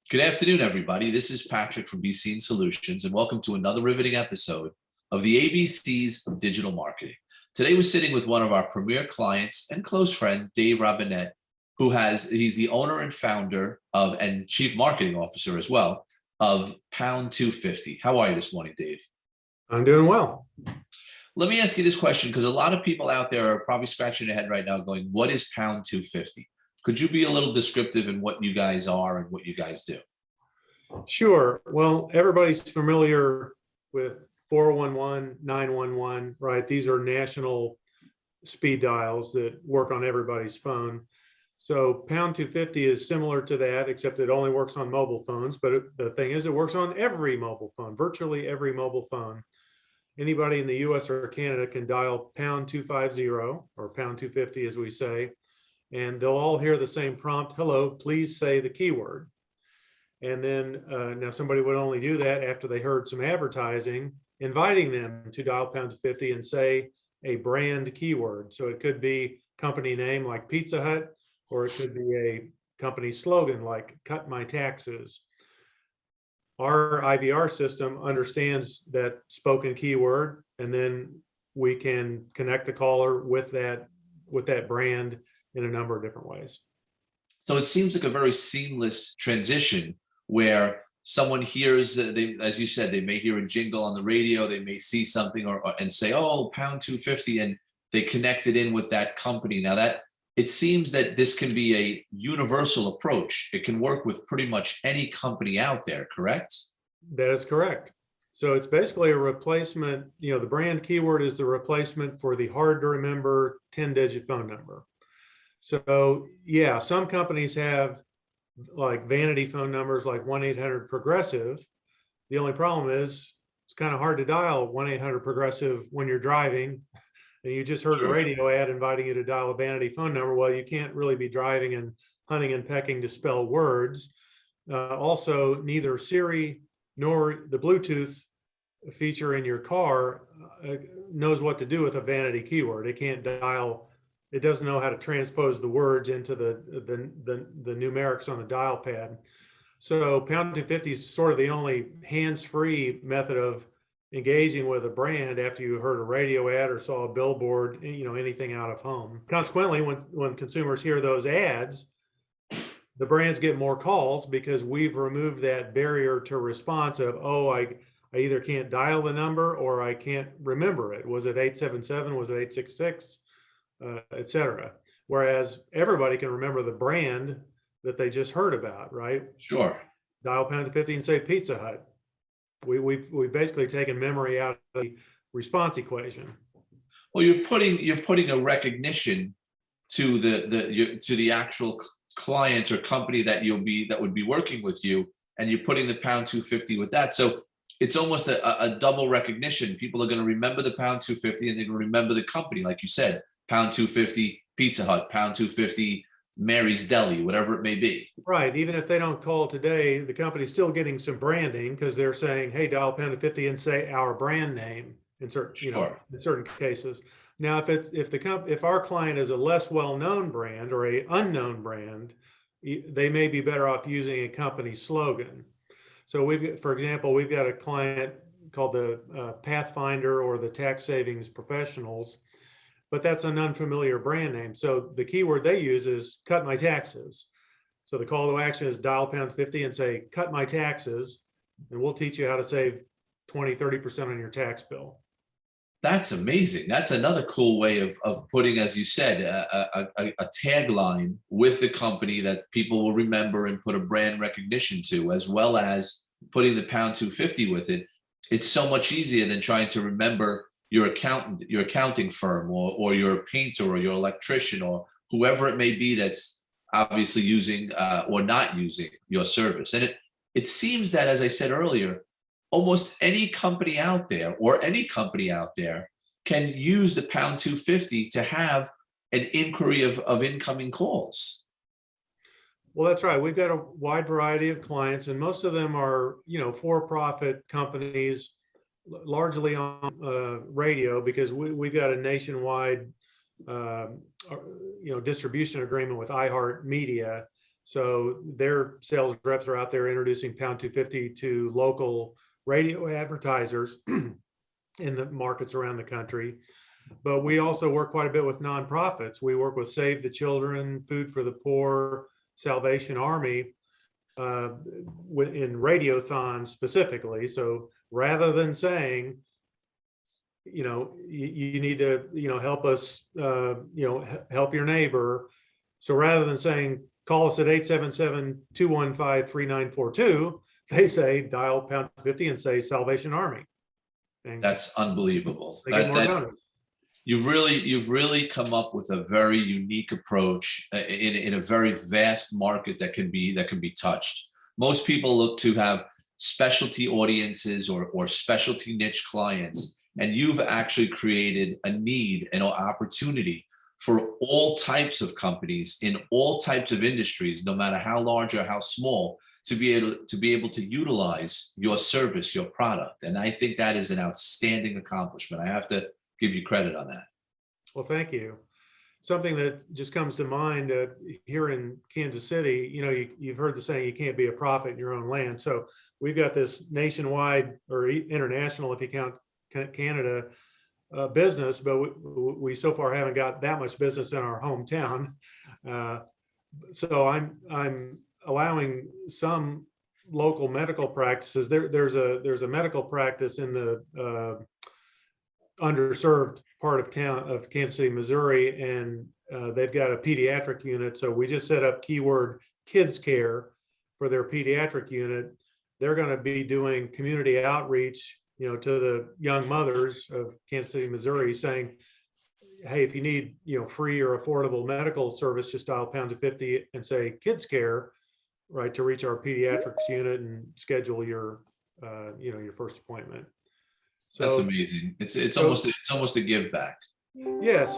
Good afternoon, everybody. This is Patrick from BC Solutions, and welcome to another riveting episode of the ABCs of Digital Marketing. Today, we're sitting with one of our premier clients and close friend, Dave Robinett, he's the owner and founder of, and chief marketing officer as well, of Pound 250. How are you this morning, Dave? I'm doing well. Let me ask you this question, because a lot of people out there are probably scratching their head right now going, what is Pound 250? Could you be a little descriptive in what you guys are and what you guys do? Sure. Well, everybody's familiar with 411, 911, right? These are national speed dials that work on everybody's phone. So Pound 250 is similar to that, except it only works on mobile phones. But the thing is, it works on every mobile phone, virtually every mobile phone. Anybody in the US or Canada can dial Pound 250 or Pound 250, as we say, and they'll all hear the same prompt: hello, please say the keyword. And then now somebody would only do that after they heard some advertising inviting them to dial Pound 250 and say a brand keyword. So it could be company name like Pizza Hut, or it could be a company slogan like cut my taxes. Our IVR system understands that spoken keyword, and then we can connect the caller with that brand in a number of different ways. So it seems like a very seamless transition where someone hears, as you said, they may hear a jingle on the radio, they may see something and say, oh, Pound 250, and they connect it in with that company. Now that it seems that this can be a universal approach. It can work with pretty much any company out there, correct? That is correct. So it's basically a replacement. The brand keyword is the replacement for the hard to remember 10-digit phone number. So yeah, some companies have like vanity phone numbers like 1-800-Progressive. The only problem is it's kind of hard to dial 1-800-Progressive when you're driving and you just heard a radio ad inviting you to dial a vanity phone number. Well, you can't really be driving and hunting and pecking to spell words. Also, neither Siri nor the Bluetooth feature in your car knows what to do with a vanity keyword. It can't dial. It doesn't know how to transpose the words into the numerics on the dial pad. So Pound 250 is sort of the only hands-free method of engaging with a brand after you heard a radio ad or saw a billboard, anything out of home. Consequently, when consumers hear those ads, the brands get more calls because we've removed that barrier to response of, oh, I either can't dial the number or I can't remember it. Was it 877? Was it 866? Etc. Whereas everybody can remember the brand that they just heard about, right? Sure. Dial Pound 250 and say Pizza Hut. We've basically taken memory out of the response equation. Well, you're putting a recognition to the actual client or company that would be working with you, and you're putting the Pound 250 with that. So it's almost a double recognition. People are going to remember the Pound 250, and they're going to remember the company, like you said. Pound 250 Pizza Hut, Pound 250 Mary's Deli, whatever it may be. Right. Even if they don't call today, the company's still getting some branding because they're saying, "Hey, dial Pound 250 and say our brand name." In certain cases. Now, if our client is a less well-known brand or a unknown brand, they may be better off using a company slogan. So for example, we've got a client called the Pathfinder or the Tax Savings Professionals. But that's an unfamiliar brand name. So the keyword they use is cut my taxes. So the call to action is dial Pound 50 and say, cut my taxes, and we'll teach you how to save 20-30% on your tax bill. That's amazing. That's another cool way of putting, as you said, a tagline with the company that people will remember and put a brand recognition to, as well as putting the Pound 250 with it. It's so much easier than trying to remember your accounting firm, or your painter, or your electrician, or whoever it may be that's obviously using or not using your service. And it seems that, as I said earlier, almost any company out there can use the Pound 250 to have an inquiry of incoming calls. Well, that's right. We've got a wide variety of clients, and most of them are, for-profit companies, largely on radio, because we've got a nationwide, distribution agreement with iHeartMedia. So their sales reps are out there introducing pound 250 to local radio advertisers in the markets around the country. But we also work quite a bit with nonprofits. We work with Save the Children, Food for the Poor, Salvation Army, in radiothons specifically. So rather than saying, you need to, help us, help your neighbor. So rather than saying, call us at 877-215-3942, they say dial pound 50 and say Salvation Army. And That's unbelievable. they get more donors. You've really come up with a very unique approach in a very vast market that can be touched. Most people look to have specialty audiences or specialty niche clients, and you've actually created a need and an opportunity for all types of companies in all types of industries, no matter how large or how small, to be able to utilize your service, your product. And I think that is an outstanding accomplishment. I have to give you credit on that. Well, thank you. Something that just comes to mind here in Kansas City, you've heard the saying, you can't be a prophet in your own land. So we've got this nationwide or international, if you count Canada, business, but we so far haven't got that much business in our hometown. So I'm allowing some local medical practices. There's a medical practice in the underserved part of town of Kansas City, Missouri, and they've got a pediatric unit. So we just set up keyword kids care for their pediatric unit. They're going to be doing community outreach, to the young mothers of Kansas City, Missouri, saying, hey, if you need, free or affordable medical service, just dial pound 50 and say kids care, right, to reach our pediatrics unit and schedule your, your first appointment. So that's amazing. It's almost a give back. Yes.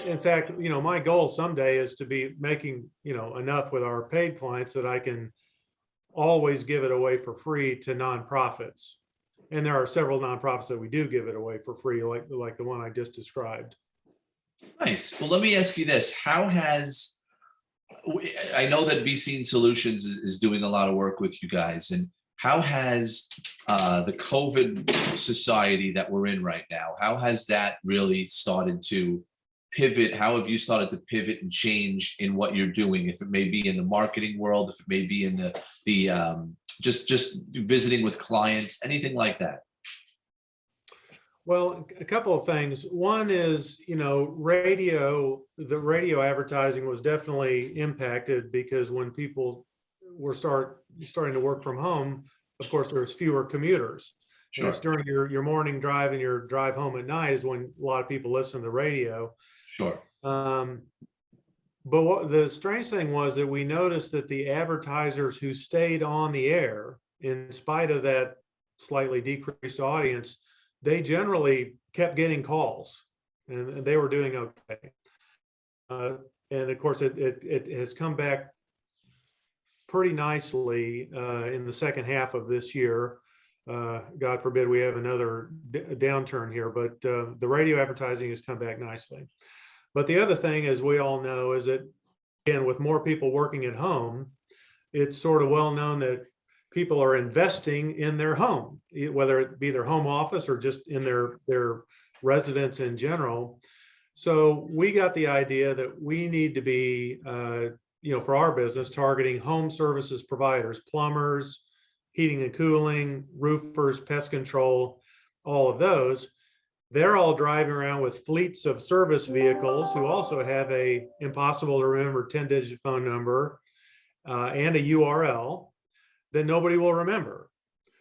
In fact, my goal someday is to be making, enough with our paid clients that I can always give it away for free to nonprofits. And there are several nonprofits that we do give it away for free, like the one I just described. Nice. Well, let me ask you this. I know that Be Seen Solutions is doing a lot of work with you guys, and how has the COVID society that we're in right now, how has that really started to pivot? How have you started to pivot and change in what you're doing? If it may be in the marketing world, if it may be in the just visiting with clients, anything like that? Well, a couple of things. One is, the radio advertising was definitely impacted because when people were starting to work from home, of course, there's fewer commuters. Sure. And it's during your morning drive and your drive home at night is when a lot of people listen to the radio. Sure. But what the strange thing was that we noticed that the advertisers who stayed on the air, in spite of that slightly decreased audience, they generally kept getting calls and they were doing okay. And of course, it has come back pretty nicely in the second half of this year. God forbid we have another downturn here, but the radio advertising has come back nicely. But the other thing, as we all know, is that, again, with more people working at home, it's sort of well known that people are investing in their home, whether it be their home office or just in their residence in general. So we got the idea that we need to be, for our business, targeting home services providers, plumbers, heating and cooling, roofers, pest control, all of those. They're all driving around with fleets of service vehicles who also have a impossible to remember 10-digit phone number and a URL that nobody will remember,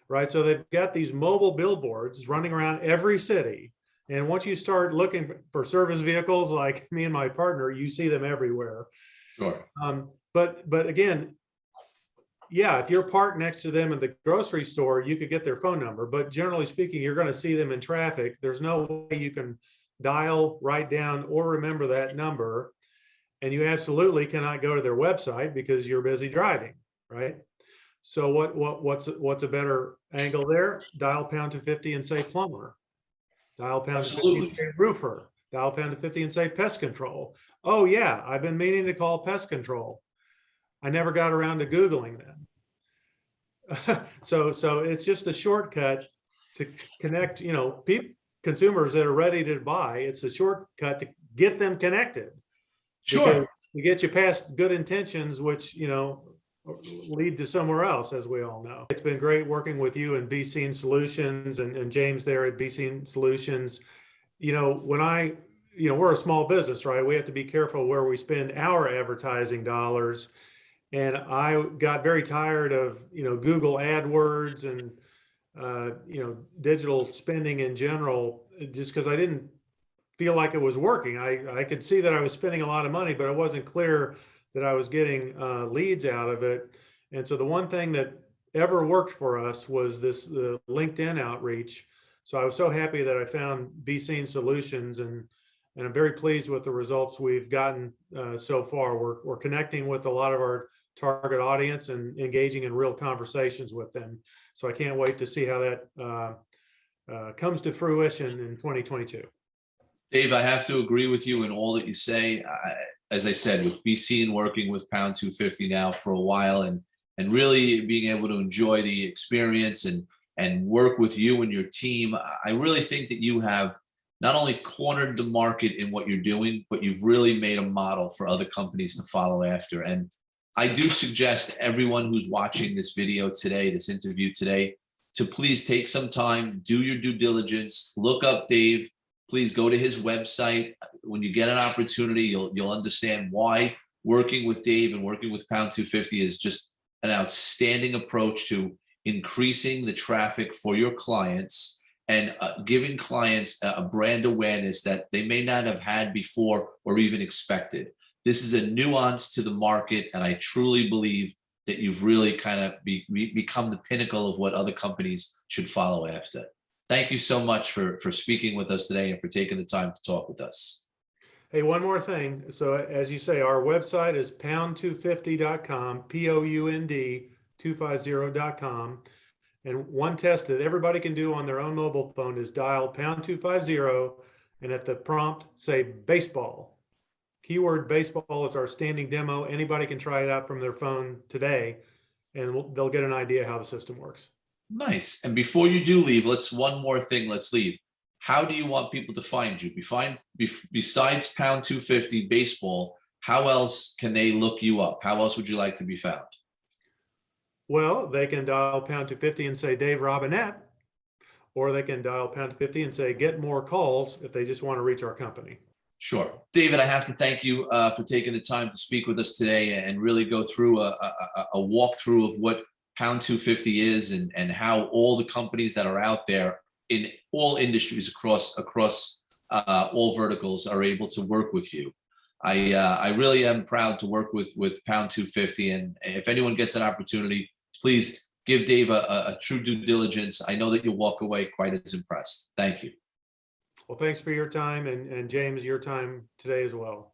right? So they've got these mobile billboards running around every city. And once you start looking for service vehicles, like me and my partner, you see them everywhere. Sure. But again, yeah, if you're parked next to them at the grocery store, you could get their phone number. But generally speaking, you're going to see them in traffic. There's no way you can dial, write down, or remember that number. And you absolutely cannot go to their website because you're busy driving, right? So what's a better angle there? Dial pound to 50 and say plumber. Dial pound to 50 and say roofer. Dial pound to 50 and say pest control. Oh yeah, I've been meaning to call pest control. I never got around to Googling them. So it's just a shortcut to connect, consumers that are ready to buy. It's a shortcut to get them connected. Sure. Because to get you past good intentions, which, lead to somewhere else, as we all know. It's been great working with you and Be Seen Solutions and James there at Be Seen Solutions. We're a small business, right? We have to be careful where we spend our advertising dollars. And I got very tired of, Google AdWords and, digital spending in general, just because I didn't feel like it was working. I could see that I was spending a lot of money, but it wasn't clear that I was getting leads out of it. And so the one thing that ever worked for us was the LinkedIn outreach. So I was so happy that I found Be Seen Solutions, and I'm very pleased with the results we've gotten so far. We're connecting with a lot of our target audience and engaging in real conversations with them. So I can't wait to see how that comes to fruition in 2022. Dave, I have to agree with you in all that you say. As I said, with Be Seen working with Pound 250 now for a while, and really being able to enjoy the experience and work with you and your team, I really think that you have not only cornered the market in what you're doing, but you've really made a model for other companies to follow after. And I do suggest everyone who's watching this video today, this interview today, to please take some time, do your due diligence, look up Dave. Please go to his website. When you get an opportunity, you'll understand why working with Dave and working with Pound 250 is just an outstanding approach to increasing the traffic for your clients and giving clients a brand awareness that they may not have had before or even expected. This is a nuance to the market, and I truly believe that you've really kind of become the pinnacle of what other companies should follow after. Thank you so much for speaking with us today and for taking the time to talk with us. Hey, one more thing. So as you say, our website is pound250.com, POUND 250.com. And one test that everybody can do on their own mobile phone is dial pound 250 and at the prompt say baseball. Keyword baseball is our standing demo. Anybody can try it out from their phone today, and they'll get an idea how the system works. Nice. And before you do leave, one more thing, let's leave. How do you want people to find you? Besides Pound 250 baseball, how else can they look you up? How else would you like to be found? Well, they can dial pound 250 and say Dave Robinett, or they can dial pound 250 and say get more calls if they just want to reach our company. Sure. David, I have to thank you for taking the time to speak with us today and really go through a walkthrough of what Pound 250 is and how all the companies that are out there in all industries across all verticals are able to work with you. I really am proud to work with Pound 250, and if anyone gets an opportunity, please give Dave a true due diligence. I know that you'll walk away quite as impressed. Thank you. Well, thanks for your time, and James, your time today as well.